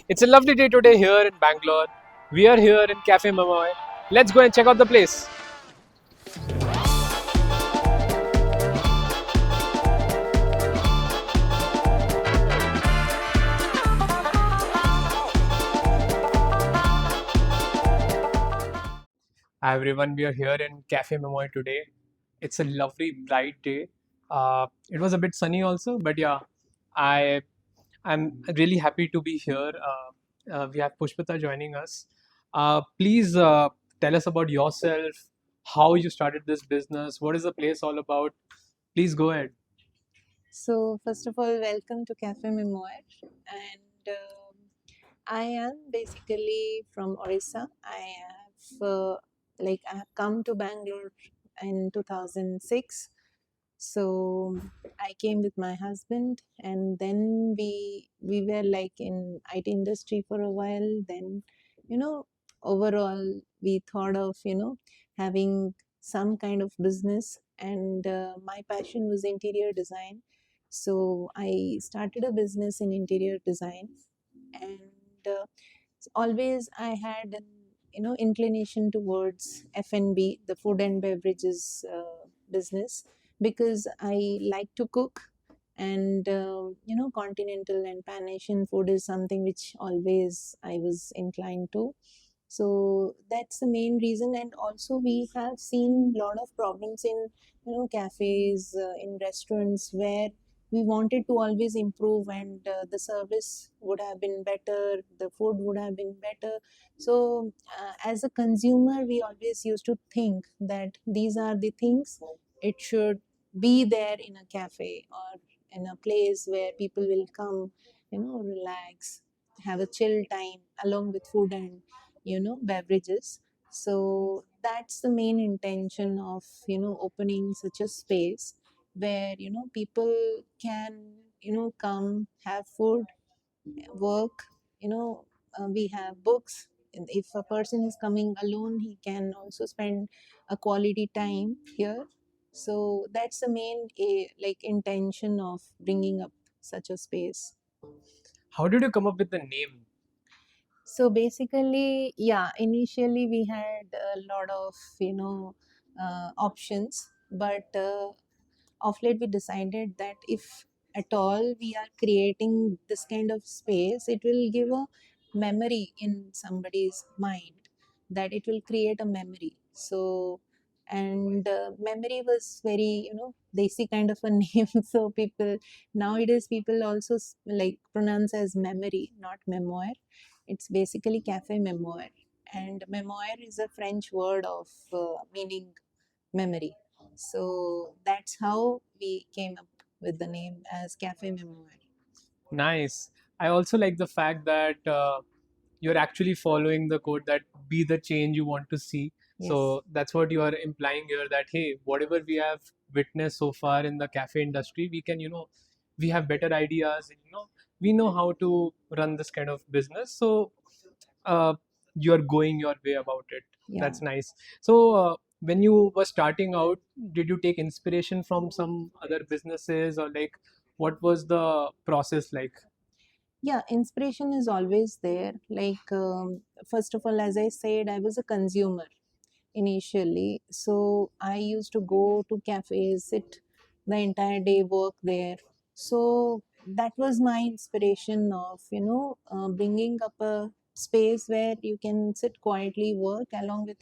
It's a lovely day today here in Bangalore. We are here in Cafe Memoire. Let's go and check out the place. Hi everyone, we are here in Cafe Memoire today. It's a lovely bright day. It was a bit sunny also, but yeah, I I'm really happy to be here. We have Pushpita joining us. Please tell us about yourself, how you started this business, what is the place all about. Please go ahead. So, first of all, welcome to Cafe Memoir. And I am basically from Orissa. I have come to Bangalore in 2006. So I came with my husband, and then we were like in IT industry for a while. Then, you know, overall we thought of having some kind of business, and my passion was interior design. So I started a business in interior design, and always I had an inclination towards F&B, the food and beverages business, because I like to cook, and continental and pan Asian food is something which always I was inclined to. So that's the main reason. And also we have seen a lot of problems in cafes, in restaurants, where we wanted to always improve, and the service would have been better, the food would have been better. So as a consumer, we always used to think that these are the things it should be there in a cafe, or in a place where people will come, relax, have a chill time along with food and beverages. So that's the main intention of opening such a space where people can come, have food, work. We have books. And if a person is coming alone, he can also spend a quality time here. So that's the main like intention of bringing up such a space. How did you come up with the name? So basically, yeah, initially we had a lot of options, but of late we decided that if at all we are creating this kind of space, it will give a memory in somebody's mind, that it will create a memory. So, and memory was very desi kind of a name. So people, nowadays people also like pronounce as memory, not memoir. It's basically Cafe Memoire, and memoir is a French word of meaning memory. So that's how we came up with the name as Cafe Memoir. Nice. I also like the fact that you're actually following the code that be the change you want to see. Yes. So that's what you are implying here that hey, whatever we have witnessed so far in the cafe industry, we can, we have better ideas, and, we know how to run this kind of business. So uh, you're going your way about it. Yeah. That's nice. So when you were starting out, did you take inspiration from some other businesses, or like what was the process like? Yeah, inspiration is always there. Like, first of all, as I said, I was a consumer initially. So I used to go to cafes, sit the entire day, work there. So that was my inspiration of, bringing up a space where you can sit quietly, work along with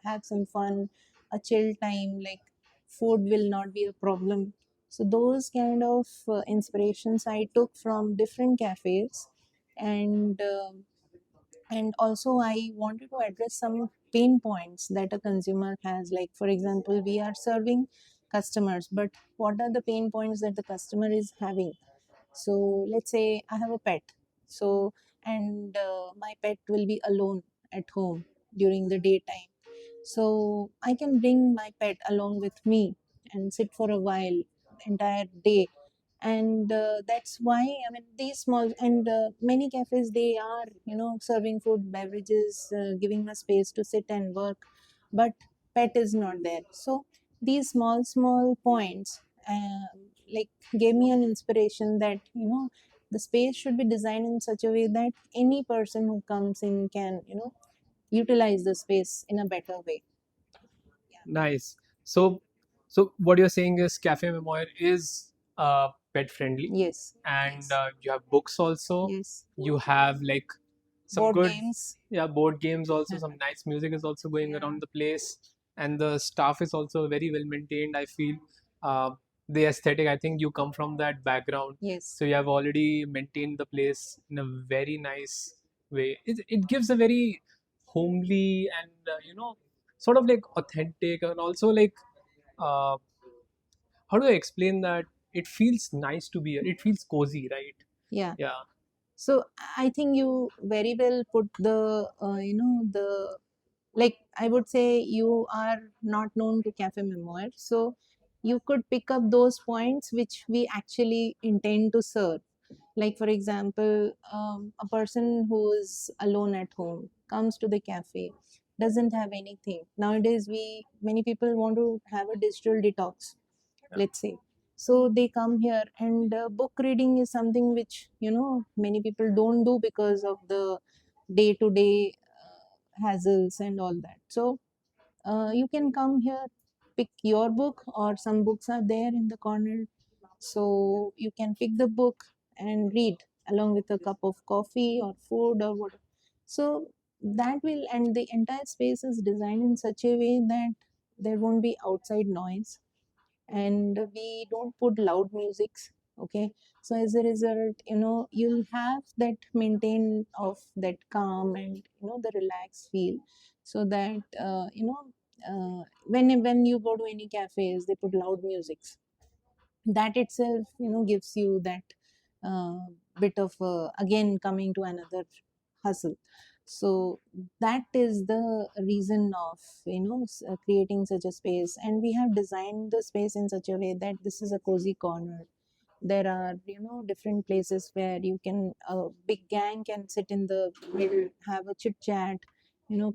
have some fun, a chill time, like food will not be a problem. So those kind of inspirations I took from different cafes, and and also I wanted to address some pain points that a consumer has. Like for example, we are serving customers, but what are the pain points that the customer is having? So let's say I have a pet, so, and my pet will be alone at home during the daytime. So I can bring my pet along with me and sit for a while, entire day. And that's why, I mean, these small, and many cafes, they are serving food, beverages, giving a space to sit and work, but pet is not there. So these small points like gave me an inspiration that the space should be designed in such a way that any person who comes in can, utilize the space in a better way. Nice. So, so what you're saying is Cafe Memoir is pet friendly, Yes, and yes, you have books also. yes. You have like some Board good, games. yeah, board games also. Some nice music is also going Yeah. around the place, and the staff is also very well maintained. I feel uh, the aesthetic. I think you come from that background, Yes. so you have already maintained the place in a very nice way. It gives a very homely and sort of like authentic, and also like uh, how do I explain that? It feels nice to be here. It feels cozy, right? Yeah. Yeah. So I think you very well put the, the, like I would say you are not known to Cafe Memoir. So you could pick up those points which we actually intend to serve. Like, for example, a person who is alone at home comes to the cafe, doesn't have anything. Nowadays, many people want to have a digital detox, let's say. So they come here, and book reading is something which, many people don't do because of the day to day hassles and all that. So you can come here, pick your book, or some books are there in the corner. So you can pick the book and read along with a cup of coffee or food or whatever. So that will, and the entire space is designed in such a way that there won't be outside noise, and we don't put loud musics. Okay, so as a result, you'll have that maintain of that calm and, the relaxed feel. So that when you go to any cafes, they put loud musics. That itself, gives you that uh, bit of again coming to another hustle. So that is the reason of, creating such a space, and we have designed the space in such a way that this is a cozy corner. There are, different places where you can, a big gang can sit in the middle, have a chit chat,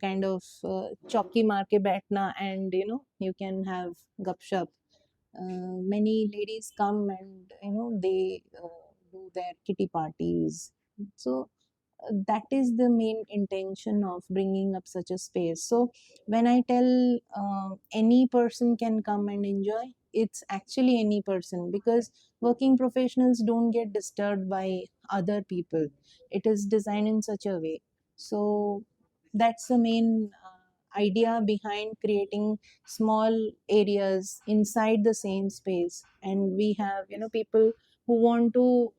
kind of chalky marke baitna, and you can have gupshup. Many ladies come, and they do their kitty parties. So that is the main intention of bringing up such a space. So when I tell any person can come and enjoy, it's actually any person, because working professionals don't get disturbed by other people. It is designed in such a way. So that's the main idea behind creating small areas inside the same space. And we have, people who want to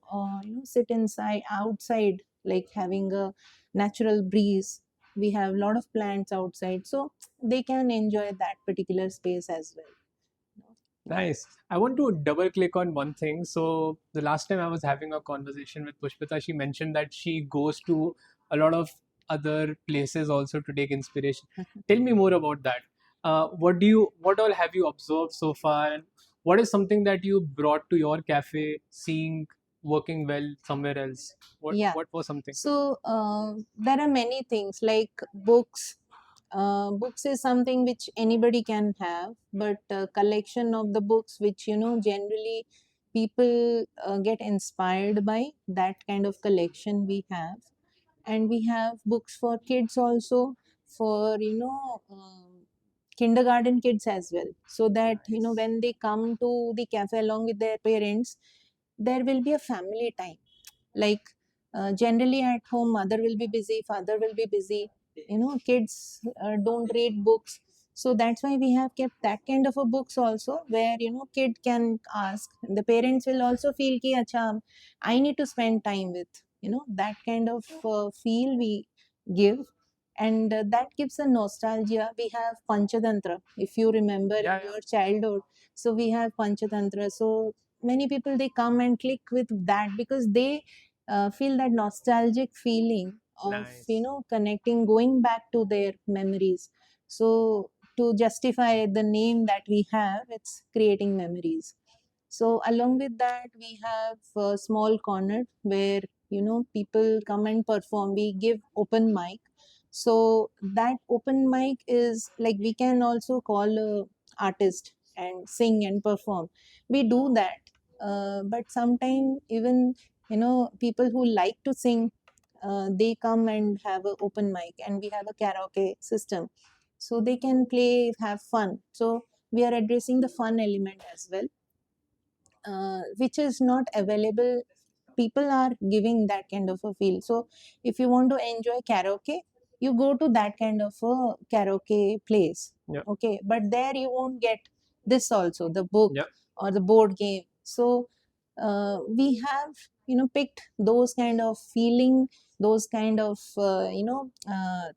sit inside outside, like having a natural breeze. We have a lot of plants outside, so they can enjoy that particular space as well. Nice. I want to double click on one thing. So the last time I was having a conversation with Pushpita, she mentioned that she goes to a lot of other places also to take inspiration. Tell me more about that. What all have you observed so far, and what is something that you brought to your cafe, seeing working well somewhere else? Yeah. What was something? So there are many things like books. Books is something which anybody can have, but collection of the books, which generally people get inspired by, that kind of collection we have. And we have books for kids also, for kindergarten kids as well, so that when they come to the cafe along with their parents, there will be a family time. Like generally at home, mother will be busy, father will be busy, kids don't read books. So that's why we have kept that kind of a books also, where kid can ask, the parents will also feel ki acha, I need to spend time with, that kind of feel we give. And that gives a nostalgia. We have panchatantra, if you remember in Yeah, yeah. your childhood. So we have panchatantra. So many people, they come and click with that, because they feel that nostalgic feeling of Nice. connecting, going back to their memories. So to justify the name that we have, it's creating memories. So along with that, we have a small corner where people come and perform. We give open mic. So that open mic is like, we can also call a artist and sing and perform. We do that, but sometimes even people who like to sing, they come and have an open mic, and we have a karaoke system, so they can play, have fun. So we are addressing the fun element as well, which is not available. People are giving that kind of a feel. So if you want to enjoy karaoke, you go to that kind of a karaoke place. Yeah. Okay, but there you won't get this also, the Yeah. book or the board game. So we have picked those kind of feeling, those kind of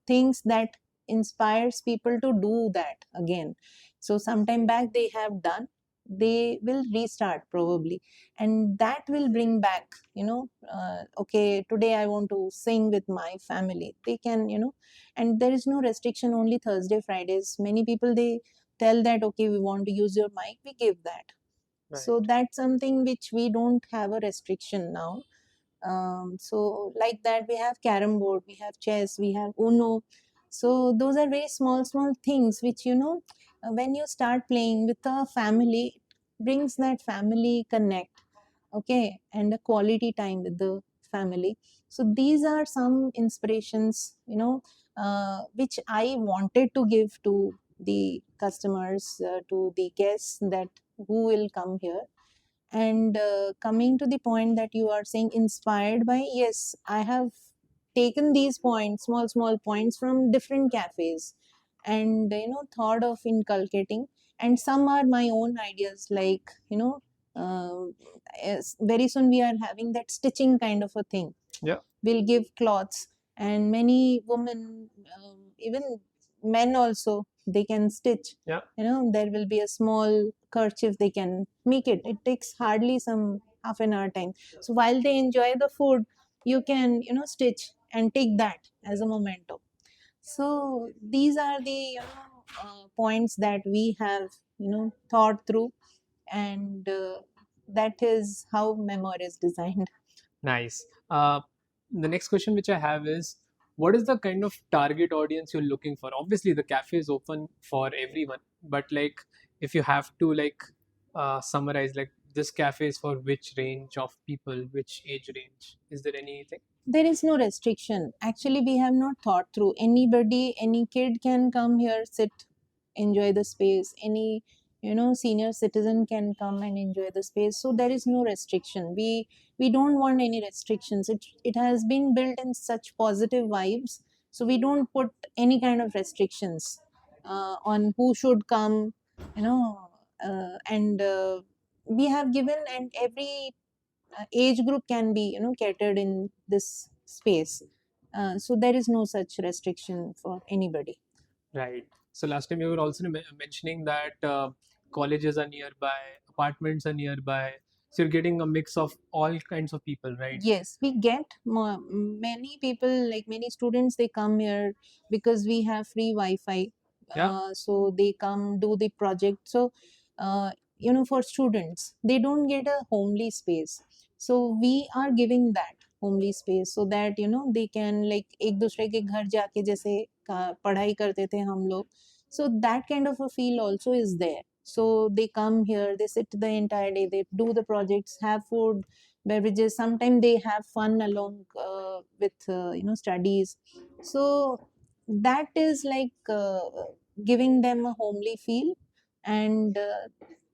things that inspires people to do that again. So sometime back they have done, they will restart probably, and that will bring back, okay, today I want to sing with my family, they can, and there is no restriction, only Thursday Fridays. Many people, they tell that, okay, we want to use your mic, we give that. So Right. that's something which we don't have a restriction now. So like that, we have carom board, we have chess, we have uno. So those are very small small things which, when you start playing with a family, it brings that family connect, okay, and a quality time with the family. So these are some inspirations, which I wanted to give to the customers, to the guests that who will come here. And coming to the point that you are saying, inspired by, yes, I have taken these points, small small points from different cafes, and thought of inculcating. And some are my own ideas, like, uh, very soon we are having that stitching kind of a thing. Yeah. We'll give cloths, and many women, even men also, they can stitch. Yeah. There will be a small kerchief, they can make it. It takes hardly some half an hour time. So while they enjoy the food, you can stitch and take that as a memento. So these are the points that we have thought through, and that is how Memoire is designed. Nice. The next question which I have is, what is the kind of target audience you're looking for? Obviously, the cafe is open for everyone, but like, if you have to like summarize, like this cafe is for which range of people, which age range? Is there anything? There is no restriction. Actually, we have not thought through. Anybody, any kid can come here, sit, enjoy the space. Any senior citizen can come and enjoy the space. So there is no restriction. We don't want any restrictions. It has been built in such positive vibes. So we don't put any kind of restrictions on who should come. And we have given, and every age group can be catered in this space. So there is no such restriction for anybody. Right. So last time you were also mentioning that colleges are nearby, apartments are nearby. So you're getting a mix of all kinds of people, right? Yes, we get many people, like many students, they come here because we have free Wi-Fi. Yeah. So they come do the project. So, for students, they don't get a homely space. So we are giving that homely space, so that they can, like, एक दूसरे के घर जाके जैसे पढ़ाई करते थे हम लोग. So that kind of a feel also is there. So they come here, they sit the entire day, they do the projects, have food, beverages. Sometimes they have fun along with studies. So that is like giving them a homely feel, and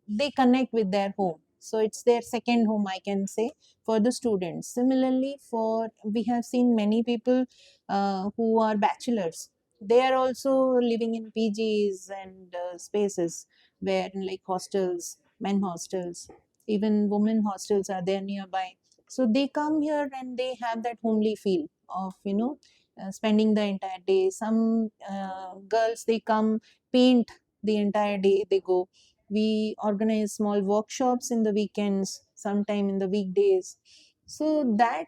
they connect with their home. So it's their second home, I can say, for the students. Similarly, for we have seen many people who are bachelors. They are also living in PGs and spaces where, like, hostels, men hostels, even women hostels are there nearby. So they come here and they have that homely feel of spending the entire day. Some girls, they come, paint the entire day, they go. We organize small workshops in the weekends, sometime in the weekdays. So that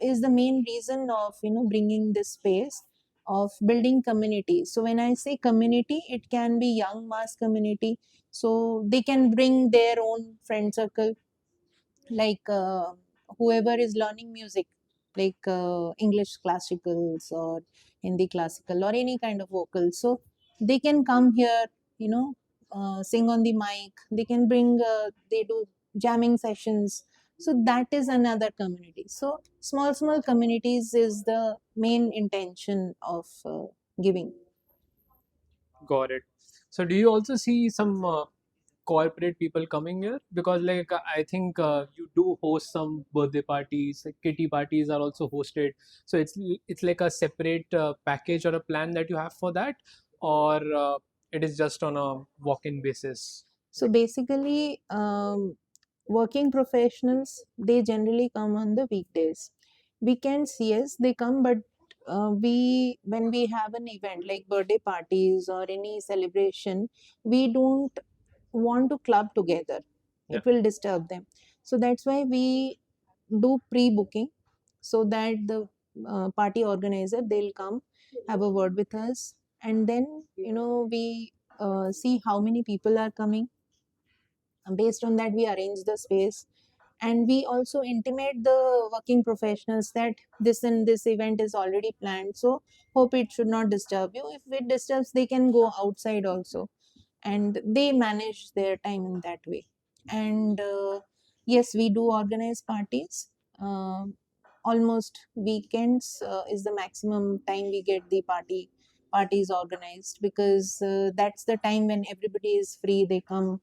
is the main reason of bringing this space of building community. So when I say community, it can be young mass community, so they can bring their own friend circle, like whoever is learning music, like English classicals or Hindi classical or any kind of vocal. So they can come here, you know sing on the mic. They can bring, they do jamming sessions. So that is another community. So small communities is the main intention of giving. Got it. So do you also see some corporate people coming here? Because like I think you do host some birthday parties, like kitty parties are also hosted. So it's like a separate package or a plan that you have for that, or it is just on a walk-in basis. So basically, working professionals, they generally come on the weekdays. Weekends, yes, they come, but we when we have an event like birthday parties or any celebration, we don't want to club together. Yeah, It will disturb them. So that's why we do pre-booking, so that the party organizer, they'll come, have a word with us, and then we see how many people are coming. Based on that, we arrange the space, and we also intimate the working professionals that this and this event is already planned, so hope it should not disturb you. If it disturbs, they can go outside also, and they manage their time in that way. And yes, we do organize parties. Almost weekends is the maximum time we get the parties organized, because that's the time when everybody is free, they come,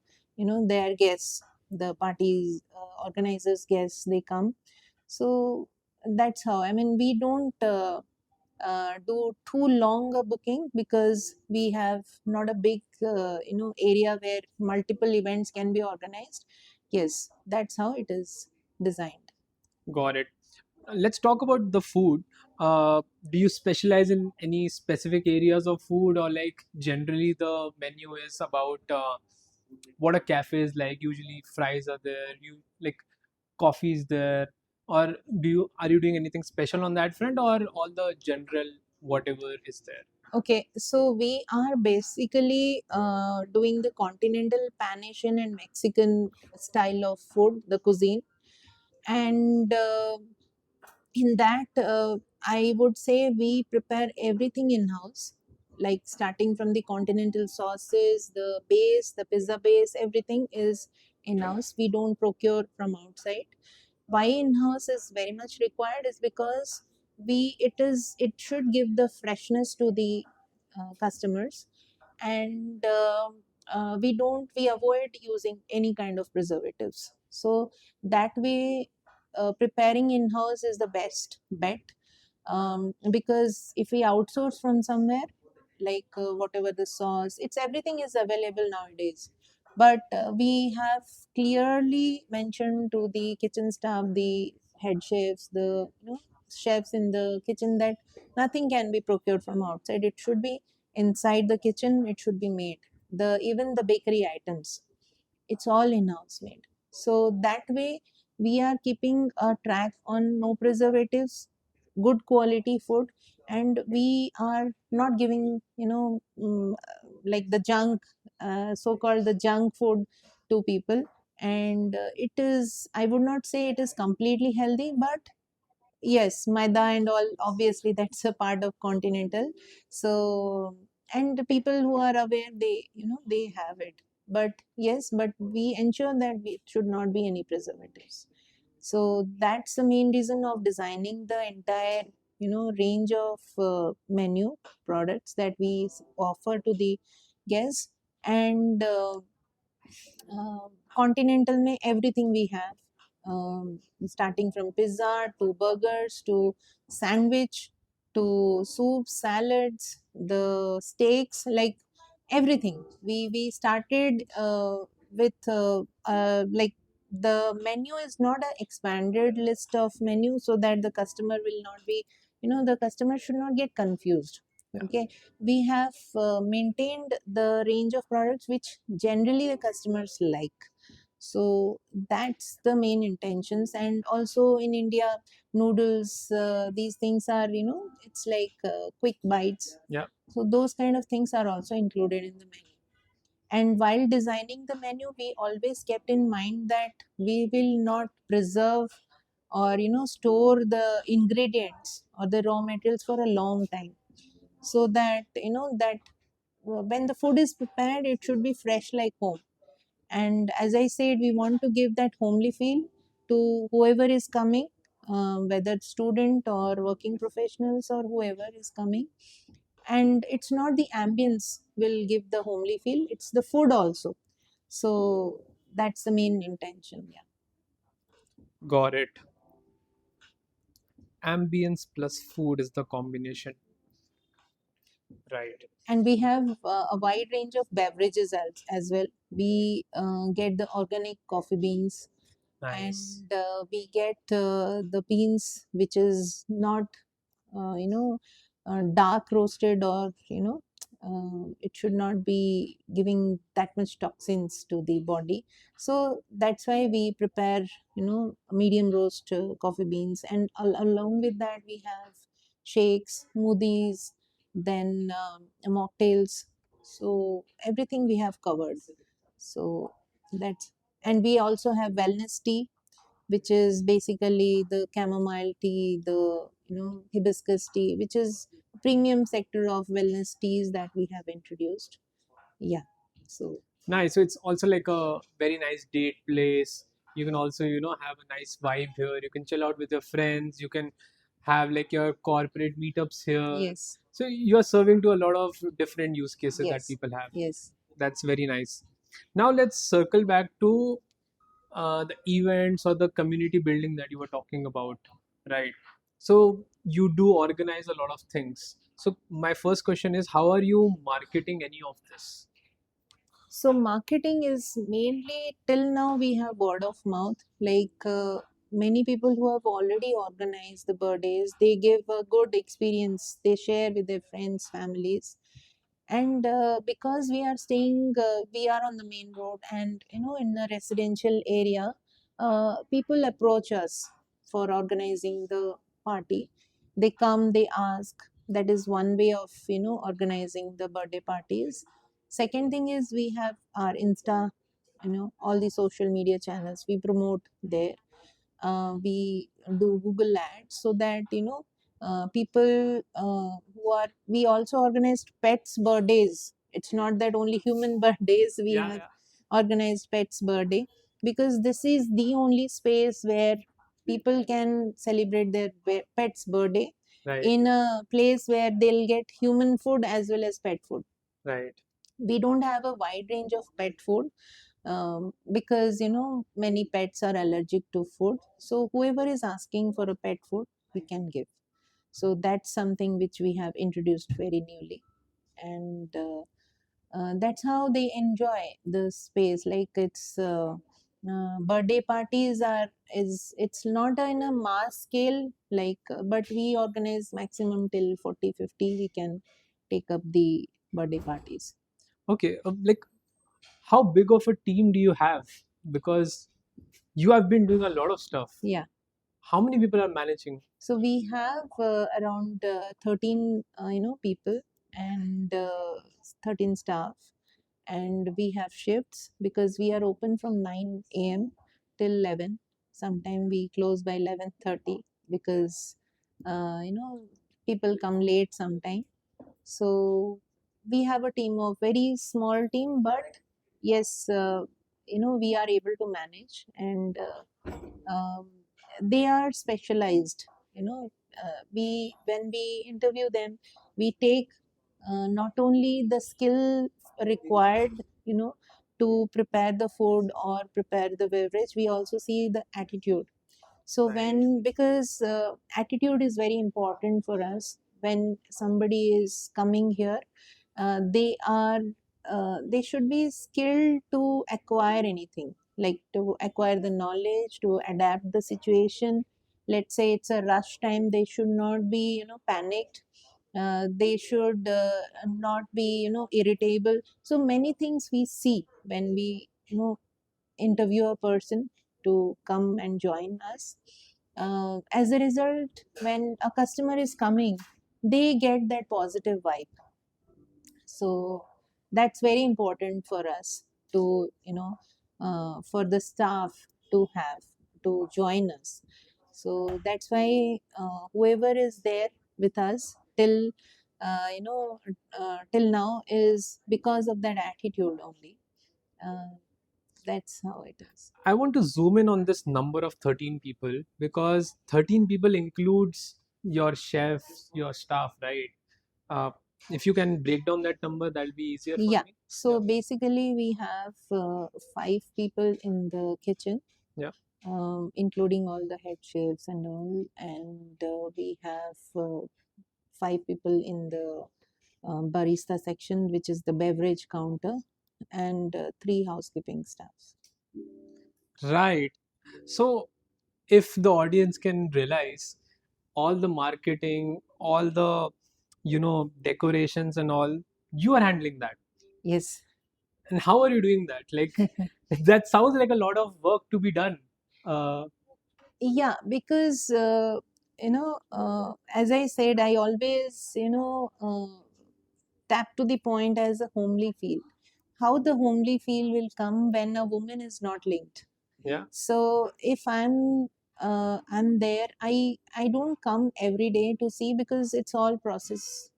their guests, the parties organizers guests, they come. So that's how, I mean, we don't do too long a booking, because we have not a big area where multiple events can be organized. Yes, that's how it is designed. got it. Let's talk about the food. Do you specialize in any specific areas of food, or like generally the menu is about what a cafe is like? Usually fries are there, you like coffee is there, or are you doing anything special on that front, or all the general whatever is there? Okay, so we are basically doing the continental, Pan Asian, and Mexican style of food, the cuisine. And in that, I would say we prepare everything in house, like starting from the continental sauces, the base, the pizza base, everything is in house. We don't procure from outside. Why in house is very much required is because it should give the freshness to the customers. And we avoid using any kind of preservatives, so that way preparing in house is the best bet. Because if we outsource from somewhere, like whatever the sauce, it's everything is available nowadays, but we have clearly mentioned to the kitchen staff, the head chefs, the chefs in the kitchen, that nothing can be procured from outside. It should be inside the kitchen, it should be made. The even the bakery items, it's all in-house made. So that way we are keeping a track on no preservatives, good quality food, and we are not giving like the junk, so-called the junk food to people. And it is, I would not say it is completely healthy, but yes, maida and all, obviously that's a part of continental. So, and the people who are aware, they have it. But yes, but we ensure that it should not be any preservatives. So that's the main reason of designing the entire range of menu products that we offer to the guests. And continental में everything we have, starting from pizza to burgers to sandwich to soups, salads, the steaks, like everything. We started with like the menu is not an expanded list of menu, so that the customer will not be, the customer should not get confused. Yeah. Okay, we have maintained the range of products which generally the customers like. So that's the main intentions. And also in India, noodles, these things are, it's like quick bites. Yeah, So those kind of things are also included in the menu. And while designing the menu, we always kept in mind that we will not preserve or store the ingredients or the raw materials for a long time, so that that when the food is prepared, it should be fresh like home. And as I said, we want to give that homely feel. to whoever is coming, whether student or working professionals or whoever is coming. And it's not the ambience will give the homely feel, it's the food also. So that's the main intention. Yeah. Got it. Ambience plus food is the combination. Right. And we have a wide range of beverages as well. We get the organic coffee beans, Nice. and we get the beans which is not dark roasted, or it should not be giving that much toxins to the body. So that's why we prepare medium roast coffee beans, and along with that we have shakes, smoothies, then mocktails. So everything we have covered. So that's, and we also have wellness tea, which is basically the chamomile tea, the hibiscus tea, which is premium sector of wellness teas that we have introduced. Yeah. So Nice. So it's also like a very nice date place. You can also, have a nice vibe here. You can chill out with your friends. You can have like your corporate meetups here. yes, So you are serving to a lot of different use cases that yes, people have. yes. That's very nice. Now let's circle back to the events or the community building that you were talking about, right? So you do organize a lot of things. So my first question is, how are you marketing any of this? So marketing is mainly, till now we have word of mouth. Like many people who have already organized the birthdays, they give a good experience. They share with their friends, families, and because we are staying, we are on the main road, and in a residential area, people approach us for organizing the party. They come, they ask. That is one way of organizing the birthday parties. Second thing is we have our Insta, all the social media channels. We promote there. We do Google ads, so that people who are. We also organized pets' birthdays. It's not that only human birthdays. We Yeah, have yeah. organized pets' birthday, because this is the only space where people can celebrate their pet's birthday Right, in a place where they'll get human food as well as pet food. right, We don't have a wide range of pet food, because many pets are allergic to food. So whoever is asking for a pet food, we can give. So that's something which we have introduced very newly, and that's how they enjoy the space. Like birthday parties are, is it's not in a mass scale, like but we organize maximum till 40-50. We can take up the birthday parties. okay. Like, how big of a team do you have? Because you have been doing a lot of stuff. Yeah. How many people are managing? So we have around 13, people, and 13 staff, and we have shifts because we are open from 9 a.m. till 11. Sometimes we close by 11:30 because people come late sometime. So we have a team of very small team, but yes, we are able to manage, and they are specialized. We, when we interview them, we take not only the skill required, to prepare the food or prepare the beverage, we also see the attitude. So Right, when, because attitude is very important for us. When somebody is coming here, they should be skilled to acquire anything, like to acquire the knowledge, to adapt the situation. Let's say it's a rush time, they should not be panicked. They should not be irritable. So many things we see when we interview a person to come and join us. As a result, when a customer is coming, they get that positive vibe. So that's very important for us to, for the staff to have, to join us. So that's why whoever is there with us till till now is because of that attitude only. uh, That's how it is. I want to zoom in on this number of 13 people because 13 people includes your chef, your staff, right? Uh, if you can break down that number, that'll be easier for Yeah. me. So basically, we have 5 people in the kitchen, Yeah. including all the head chefs and all, and we have 5 people in the barista section, which is the beverage counter, and 3 housekeeping staffs. Right. So if the audience can realize all the marketing, all the decorations and all, you are handling that. Yes. And how are you doing that? Like that sounds like a lot of work to be done. Uh, Yeah, because as I said, I always tap to the point as a homely feel. How the homely feel will come when a woman is not linked. yeah. So if I'm there, I don't come every day to see, because it's all process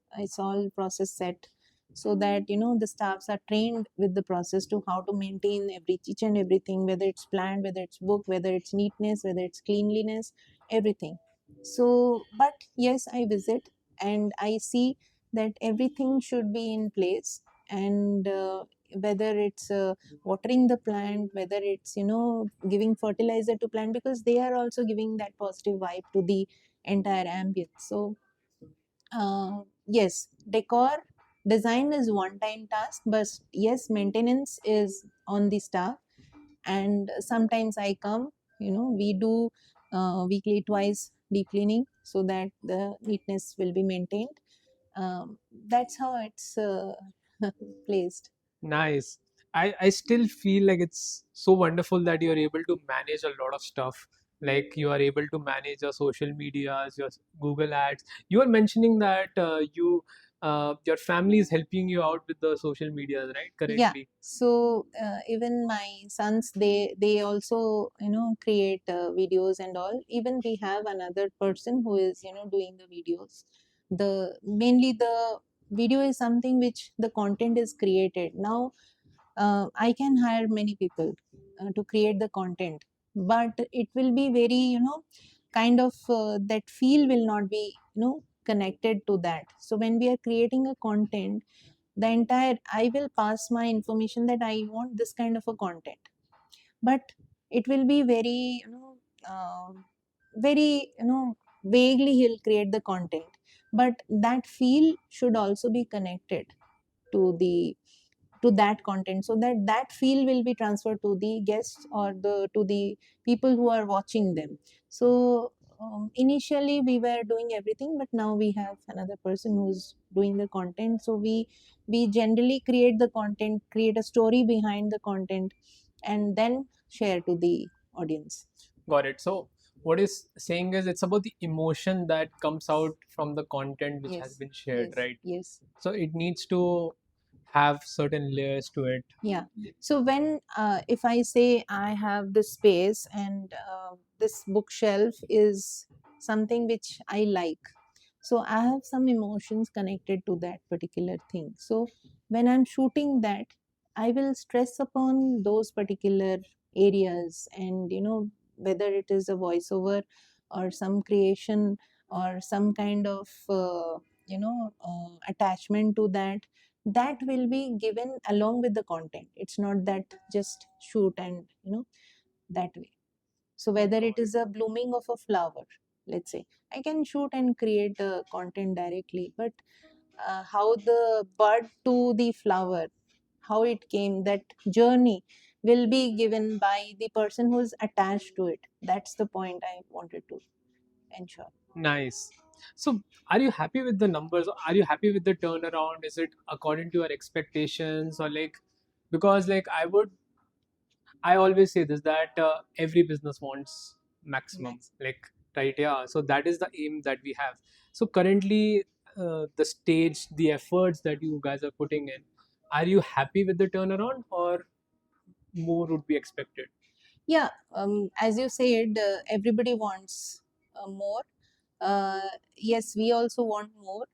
set, so that the staffs are trained with the process to how to maintain each and everything, whether it's planned, whether it's booked, whether it's neatness, whether it's cleanliness, everything. So but yes, I visit and I see that everything should be in place, and whether it's watering the plant, whether it's giving fertilizer to plant, because they are also giving that positive vibe to the entire ambience. So yes, decor design is one time task, but yes, maintenance is on the staff. And sometimes I come, we do weekly twice deep cleaning so that the neatness will be maintained. That's how it's placed. Nice. I still feel like it's so wonderful that you're able to manage a lot of stuff. Like you are able to manage your social medias, your Google ads. You are mentioning that your family is helping you out with the social medias, right? Yeah. Currently. So even my sons, they also create videos and all. Even we have another person who is doing the videos. The mainly the video is something which the content is created. Now I can hire many people to create the content, but it will be very kind of that feel will not be connected to that. So when we are creating a content, the entire I will pass my information that I want this kind of a content, but it will be very very vaguely he'll create the content, but that feel should also be connected to the to that content, so that that feel will be transferred to the guests or the to the people who are watching them. So initially we were doing everything, but now we have another person who's doing the content. So we generally create the content, create a story behind the content, and then share to the audience. Got it. So what is saying is it's about the emotion that comes out from the content which has Yes, been shared, yes, right? yes. So it needs to have certain layers to it. Yeah. So when if I say I have this space, and this bookshelf is something which I like, so I have some emotions connected to that particular thing. So when I'm shooting that, I will stress upon those particular areas, and whether it is a voiceover or some creation or some kind of attachment to that, that will be given along with the content. It's not that just shoot and that way. So whether it is a blooming of a flower, let's say, I can shoot and create a content directly, but how the bud to the flower, how it came, that journey will be given by the person who is attached to it. That's the point I wanted to ensure. Nice. So, are you happy with the numbers? Are you happy with the turnaround? Is it according to your expectations, or like, because like I always say this that every business wants maximum, Next. like, right? Yeah. So that is the aim that we have. So currently, the stage, the efforts that you guys are putting in, are you happy with the turnaround, or more would be expected? Yeah, as you said, everybody wants more. Yes, we also want more.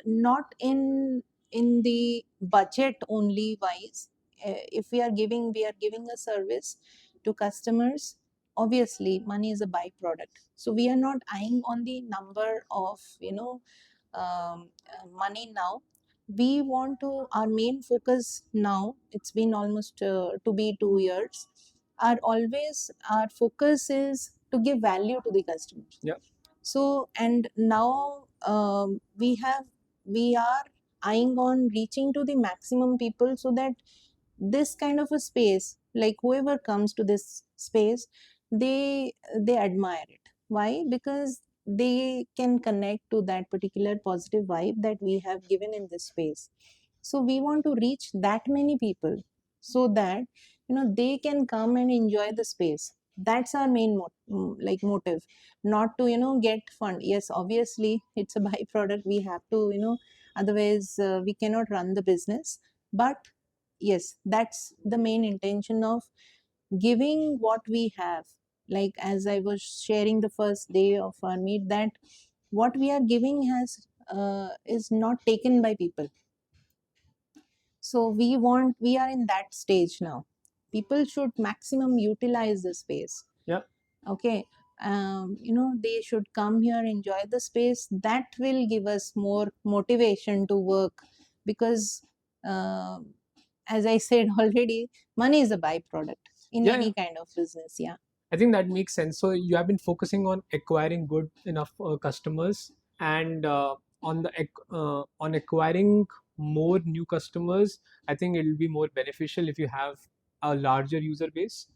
Not in the budget only wise. if we are giving a service to customers. Obviously money is a byproduct, so we are not eyeing on the number of money now. We want to, our main focus now, it's been almost to be 2 years, our focus is to give value to the customers. Yeah. So and now we are eyeing on reaching to the maximum people, so that this kind of a space, like whoever comes to this space, they admire it. Why? Because they can connect to that particular positive vibe that we have given in this space. So we want to reach that many people, so that they can come and enjoy the space. That's our main motive, not to get fund. Yes, obviously it's a byproduct, we have to otherwise we cannot run the business. But yes, that's the main intention of giving what we have. Like as I was sharing the first day of our meet, that what we are giving has is not taken by people. So we are in that stage now. People should maximum utilize the space. Yeah. Okay. They should come here, enjoy the space. That will give us more motivation to work, because uh, as I said already, money is a byproduct in Yeah, yeah. any kind of business. Yeah. I think that makes sense. So you have been focusing on acquiring good enough customers, and on acquiring more new customers. I think it will be more beneficial if you have a larger user base.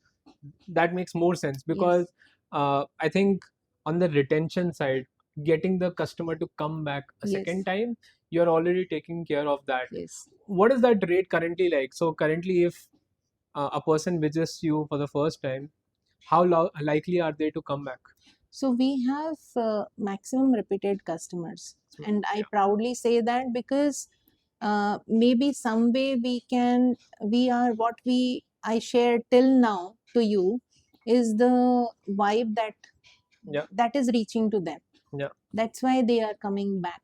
That makes more sense, Yes. because I think on the retention side, getting the customer to come back a Yes. second time, you're already taking care of that. Yes. What is that rate currently like? So currently, if a person visits you for the first time, how likely are they to come back? So we have maximum repeated customers, and I proudly say that, because maybe some way we are what we I shared till now to you is the vibe Yeah. that is reaching to them. Yeah. That's why they are coming back.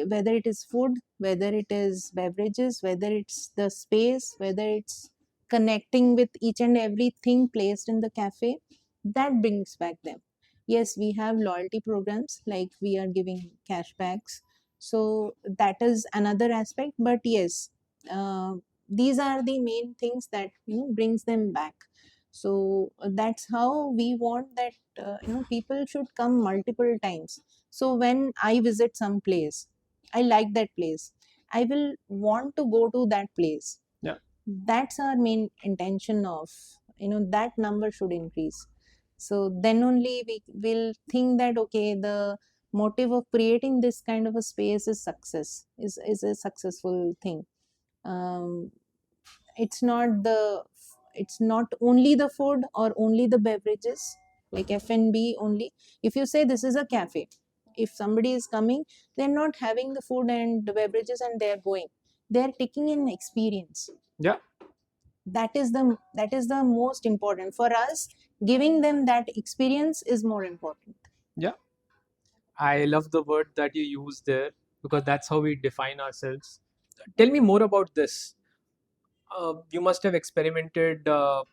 Whether it is food, whether it is beverages, whether it's the space, whether it's connecting with each and everything placed in the cafe, that brings back them. Yes, we have loyalty programs, like we are giving cashbacks. So that is another aspect. But yes, uh, these are the main things that brings them back. So that's how we want that people should come multiple times. So when I visit some place, I like that place, I will want to go to that place. Yeah. That's our main intention of that number should increase. So then only we will think that okay, the motive of creating this kind of a space is success, is a successful thing. um, it's not the it's not only the food or only the beverages, like F&B only. If you say this is a cafe, if somebody is coming, they're not having the food and the beverages and they're going, they're taking an experience. Yeah. That is the most important for us. Giving them that experience is more important. Yeah. I love the word that you use there, because that's how we define ourselves. Tell me more about this. You must have experimented a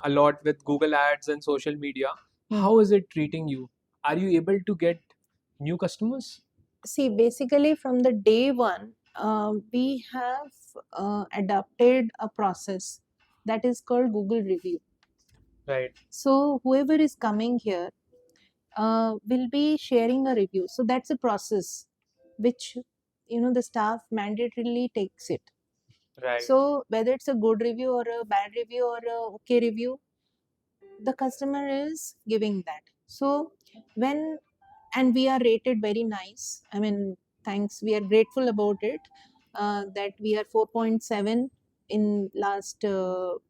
lot with Google Ads and social media. How is it treating you? Are you able to get new customers? See, basically from the day one, we have adopted a process that is called Google review. Right. So whoever is coming here will be sharing a review. So that's a process which the staff mandatorily takes it. Right. So whether it's a good review or a bad review or a okay review, the customer is giving that. So when and we are rated very nice. I mean, thanks. We are grateful about it. That we are 4.7 in last 2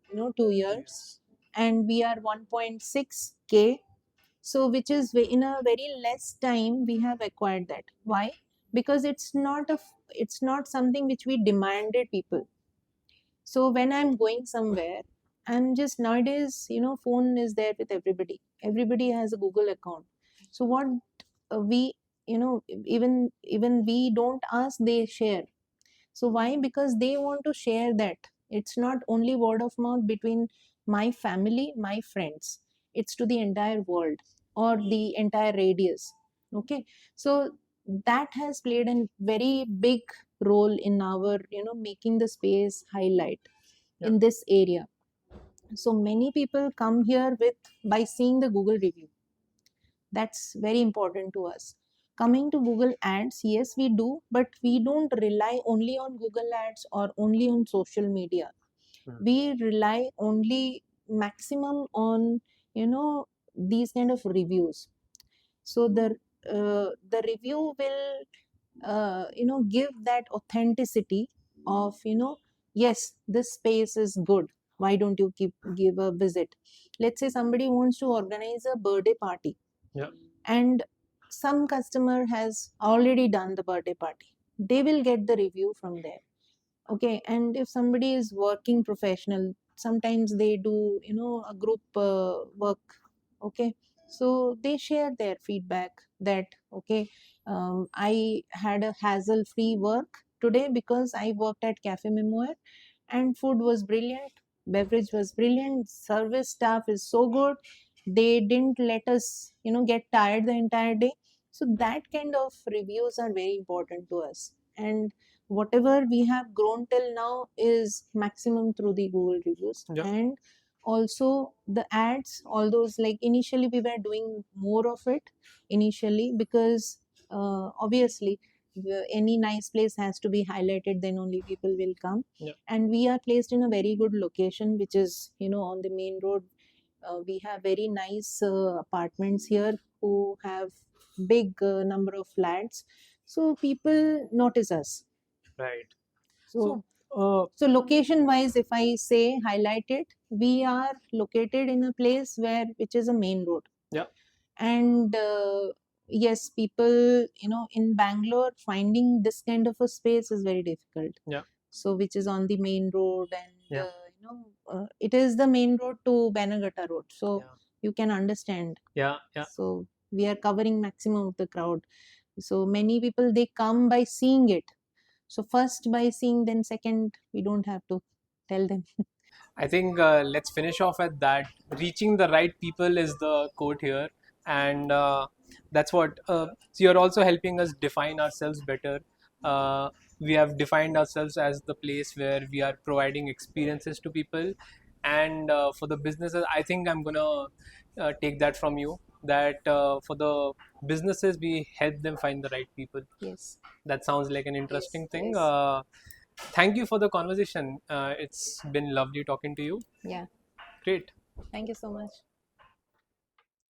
years, and we are 1.6K. So which is in a very less time we have acquired that. Why? Because it's not something which we demanded people. So when I'm going somewhere, I'm just nowadays, phone is there with everybody. Everybody has a Google account. So what we, even we don't ask, they share. So why? Because they want to share that. It's not only word of mouth between my family, my friends. It's to the entire world or the entire radius. Okay, so that has played a very big role in our, making the space highlight in this area. So many people come here with by seeing the Google review. That's very important to us. Coming to Google Ads, yes, we do, but we don't rely only on Google Ads or only on social media. We rely only maximum on, these kind of reviews. So the review will, give that authenticity of, yes, this space is good. Why don't you give a visit? Let's say somebody wants to organize a birthday party, and some customer has already done the birthday party. They will get the review from there. Okay, and if somebody is working professional, sometimes they do, a group work. Okay, so they share their feedback that, okay, I had a hassle free work today because I worked at Cafe Memoire, and food was brilliant, beverage was brilliant, service staff is so good, they didn't let us, get tired the entire day. So that kind of reviews are very important to us. And whatever we have grown till now is maximum through the Google reviews. And also the ads, all those, like initially we were doing more of it initially because obviously any nice place has to be highlighted, then only people will come. And we are placed in a very good location, which is, on the main road. We have very nice apartments here who have big number of flats, so people notice us. Right. So, uh, so location wise, if I say highlight it, we are located in a place where which is a main road. And yes, people, in Bangalore, finding this kind of a space is very difficult. So which is on the main road, and it is the main road to Bannerghatta Road. So you can understand. So we are covering maximum of the crowd. So many people, they come by seeing it. So first by seeing, then second, we don't have to tell them. I think let's finish off at that. Reaching the right people is the quote here, and that's what. So you're also helping us define ourselves better. We have defined ourselves as the place where we are providing experiences to people, and for the businesses, I think I'm gonna take that from you. That for the businesses, we help them find the right people. Yes. That sounds like an interesting Yes, thing. yes. Thank you for the conversation. It's been lovely talking to you. Yeah. Great. Thank you so much.